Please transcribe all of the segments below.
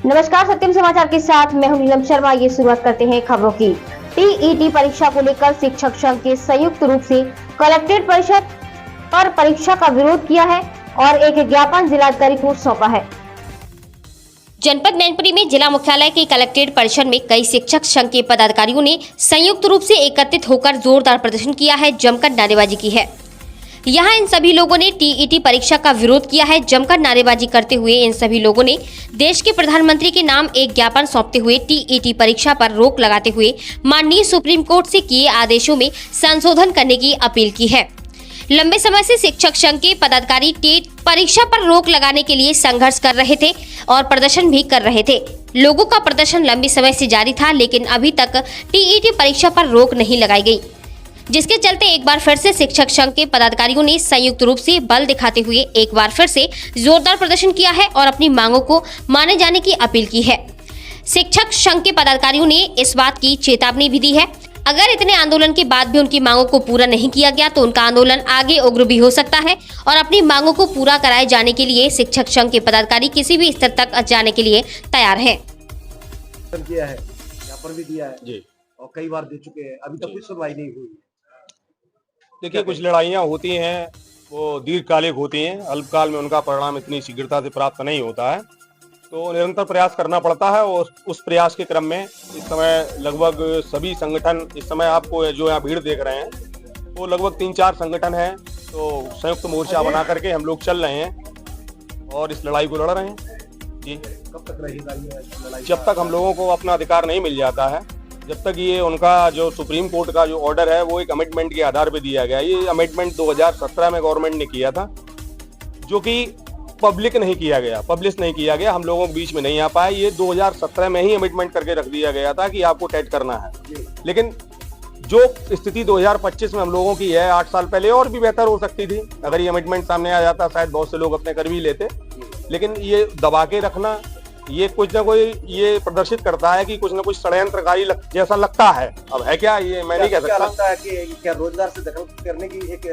नमस्कार, सत्यम समाचार के साथ मैं हूं नीलम शर्मा। ये शुरुआत करते हैं खबरों की। टीईटी परीक्षा को लेकर शिक्षक संघ के संयुक्त रूप से कलेक्ट्रेट परिषद पर परीक्षा का विरोध किया है और एक ज्ञापन जिलाधिकारी को सौंपा है। जनपद मैनपुरी में जिला मुख्यालय के कलेक्ट्रेट परिसर में कई शिक्षक संघ के पदाधिकारियों ने संयुक्त रूप से एकत्रित होकर जोरदार प्रदर्शन किया है, जमकर नारेबाजी की है। यहाँ इन सभी लोगों ने टीईटी परीक्षा का विरोध किया है। जमकर नारेबाजी करते हुए इन सभी लोगों ने देश के प्रधानमंत्री के नाम एक ज्ञापन सौंपते हुए टीईटी परीक्षा पर रोक लगाते हुए माननीय सुप्रीम कोर्ट से किए आदेशों में संशोधन करने की अपील की है। लंबे समय से शिक्षक संघ के पदाधिकारी टेट परीक्षा पर रोक लगाने के लिए संघर्ष कर रहे थे और प्रदर्शन भी कर रहे थे। लोगों का प्रदर्शन लंबे समय से जारी था, लेकिन अभी तक टीईटी परीक्षा पर रोक नहीं लगाई गई, जिसके चलते एक बार फिर से शिक्षक संघ के पदाधिकारियों ने संयुक्त रूप से बल दिखाते हुए एक बार फिर से जोरदार प्रदर्शन किया है और अपनी मांगों को माने जाने की अपील की है। शिक्षक संघ के पदाधिकारियों ने इस बात की चेतावनी भी दी है, अगर इतने आंदोलन के बाद भी उनकी मांगों को पूरा नहीं किया गया तो उनका आंदोलन आगे उग्र भी हो सकता है और अपनी मांगों को पूरा कराए जाने के लिए शिक्षक संघ के पदाधिकारी किसी भी स्तर तक जाने के लिए तैयार हैं। किया है, ज्ञापन भी दिया है जी, और कई बार दे चुके हैं, अभी तक कोई सुनवाई नहीं हुई। देखिए, कुछ लड़ाइयाँ होती हैं वो दीर्घकालिक होती हैं, अल्पकाल में उनका परिणाम इतनी शीघ्रता से प्राप्त नहीं होता है, तो निरंतर प्रयास करना पड़ता है। और उस प्रयास के क्रम में इस समय लगभग सभी संगठन, इस समय आपको जो यहाँ भीड़ देख रहे हैं वो लगभग 3-4 संगठन हैं, तो संयुक्त मोर्चा बना करके हम लोग चल रहे हैं और इस लड़ाई को लड़ रहे हैं जी। कब तक रहेगा ये लड़ाई? जब तक हम लोगों को अपना अधिकार नहीं मिल जाता है, जब तक ये उनका जो सुप्रीम कोर्ट का जो ऑर्डर है वो एक अमेंडमेंट के आधार पे दिया गया। ये अमेंडमेंट 2017 में गवर्नमेंट ने किया था, जो कि पब्लिक नहीं किया गया, पब्लिश नहीं किया गया, हम लोगों के बीच में नहीं आ पाया। ये 2017 में ही अमेंडमेंट करके रख दिया गया था कि आपको टेट करना है, लेकिन जो स्थिति 2025 में हम लोगों की है, 8 साल पहले और भी बेहतर हो सकती थी। अगर ये अमेंडमेंट सामने आ जाता शायद बहुत से लोग अपने कर भी लेते, लेकिन ये दबा के रखना ये कुछ ना कोई ये प्रदर्शित करता है कि कुछ ना कुछ षड्यंत्रकारी जैसा लगता है। अब है क्या, ये मैं नहीं कह सकता। लगता है कि क्या रोजगार से दखल करने की एक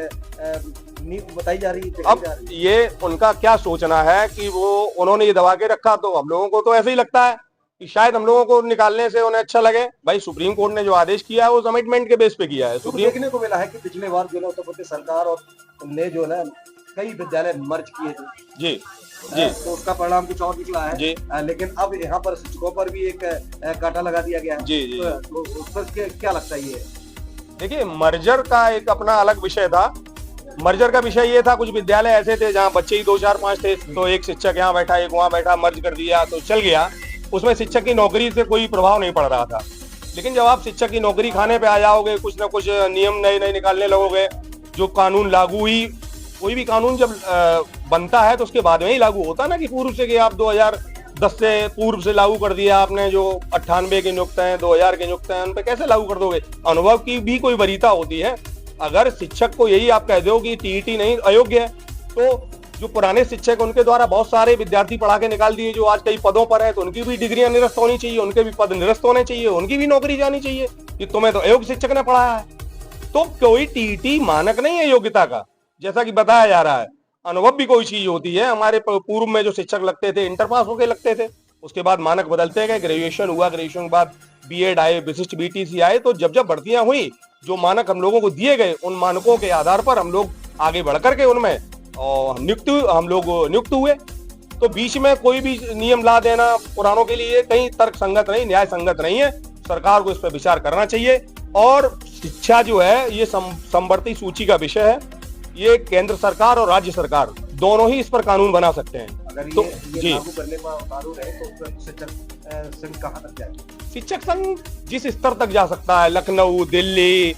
नीति बताई जा रही है? अब ये उनका क्या सोचना है कि वो उन्होंने ये दबा के रखा, तो हम लोगों को तो ऐसे ही लगता है कि शायद हम लोगों को निकालने से उन्हें अच्छा लगे। भाई, सुप्रीम कोर्ट ने जो आदेश किया है वो अमेंडमेंट के बेस पे किया है। सुप्रीम देखने को मिला है कि पिछले बार जो है उत्तर प्रदेश सरकार और ने जो है कई विद्यालय मर्ज किए थे जी जी, तो उसका परिणाम कुछ और निकला है जी। लेकिन अब यहाँ पर शिक्षकों पर भी एक कांटा लगा दिया गया है जी जी। तो उस पर क्या लगता है? ये देखिए, मर्जर का एक अपना अलग विषय था। मर्जर का विषय ये था, कुछ विद्यालय ऐसे थे जहाँ बच्चे ही 2, 4, 5 थे, तो एक शिक्षक यहाँ बैठा एक वहाँ बैठा, मर्ज कर दिया तो चल गया। उसमें शिक्षक की नौकरी से कोई प्रभाव नहीं पड़ रहा था। लेकिन जब आप शिक्षक की नौकरी खाने पे आ जाओगे, कुछ ना कुछ नियम नए नए निकालने लगोगे, जो कानून लागू हुई, कोई भी कानून जब बनता है तो उसके बाद में ही लागू होता ना, कि पूर्व से कि आप 2010 से पूर्व से लागू कर दिया आपने, जो 98 के नियुक्त हैं, 2000 के नियुक्त हैं, उन पे कैसे लागू कर दोगे? अनुभव की भी कोई वरीयता होती है। अगर शिक्षक को यही आप कह दो कि टीईटी नहीं अयोग्य है, तो जो पुराने शिक्षक उनके द्वारा बहुत सारे विद्यार्थी पढ़ा के निकाल दिए, जो आज कई पदों पर है, तो उनकी भी डिग्रियां निरस्त होनी चाहिए, उनके भी पद निरस्त होने चाहिए, उनकी भी नौकरी जानी चाहिए कि तुम्हें तो अयोग्य शिक्षक ने पढ़ाया है। तो कोई टीईटी मानक नहीं है योग्यता का, जैसा कि बताया जा रहा है। अनुभव भी कोई चीज होती है। हमारे पूर्व में जो शिक्षक लगते थे इंटर पास होके लगते थे, उसके बाद मानक बदलते गए, ग्रेजुएशन हुआ, ग्रेजुएशन के बाद बीएड आए, विशिष्ट बीटीसी आए, तो जब जब भर्तियां हुई, जो मानक हम लोगों को दिए गए, उन मानकों के आधार पर हम लोग आगे बढ़ करके उनमें हम लोग नियुक्त हुए। तो बीच में कोई भी नियम ला देना पुरानों के लिए कहीं तर्क संगत नहीं, न्याय संगत नहीं है। सरकार को इस पर विचार करना चाहिए। और शिक्षा जो है ये समवर्ती सूची का विषय है। ये केंद्र सरकार और राज्य सरकार दोनों ही इस पर कानून बना सकते हैं। अगर तो ये लागू करने पर कानून है तो शिक्षक संघ कहां तक जाएगा? शिक्षक संघ जिस स्तर तक जा सकता है, लखनऊ, दिल्ली,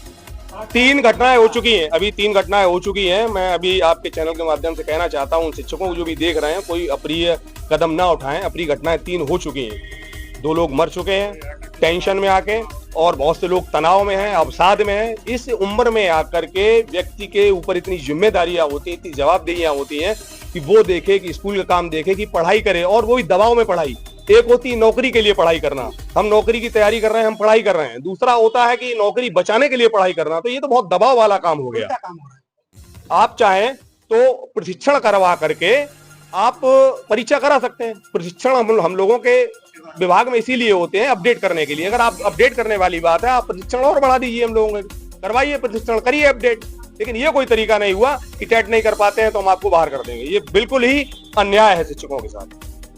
3 घटनाएं हो चुकी हैं, अभी 3 घटनाएं हो चुकी हैं। मैं अभी आपके चैनल के माध्यम से कहना चाहता हूं शिक्षकों को जो भी देख रहे हैं, कोई अप्रिय कदम ना उठाएं। अप्रिय घटनाएं 3 हो चुकी हैं। 2 लोग मर चुके हैं टेंशन में आके, और बहुत से लोग तनाव में हैं, अवसाद में हैं। इस उम्र में आकर के व्यक्ति के ऊपर इतनी जिम्मेदारियां होती हैं, इतनी जवाबदेहियां होती हैं कि वो देखे कि स्कूल का काम देखे, कि पढ़ाई करे, और वो भी दबाव में पढ़ाई। एक होती है नौकरी के लिए पढ़ाई करना, हम नौकरी की तैयारी कर रहे हैं, हम पढ़ाई कर रहे हैं। दूसरा होता है कि नौकरी बचाने के लिए पढ़ाई करना, तो ये तो बहुत दबाव वाला काम हो गया। आप चाहें तो प्रशिक्षण करवा करके आप परीक्षा करा सकते हैं। प्रशिक्षण हम लोगों के विभाग में इसीलिए होते हैं अपडेट करने के लिए। अगर आप अपडेट करने वाली बात है, आप प्रशिक्षण और बढ़ा दीजिए, हम लोगों को करवाइए प्रशिक्षण, करिए अपडेट। लेकिन ये कोई तरीका नहीं हुआ कि टेट नहीं कर पाते हैं तो हम आपको बाहर कर देंगे। ये बिल्कुल ही अन्याय है शिक्षकों के साथ।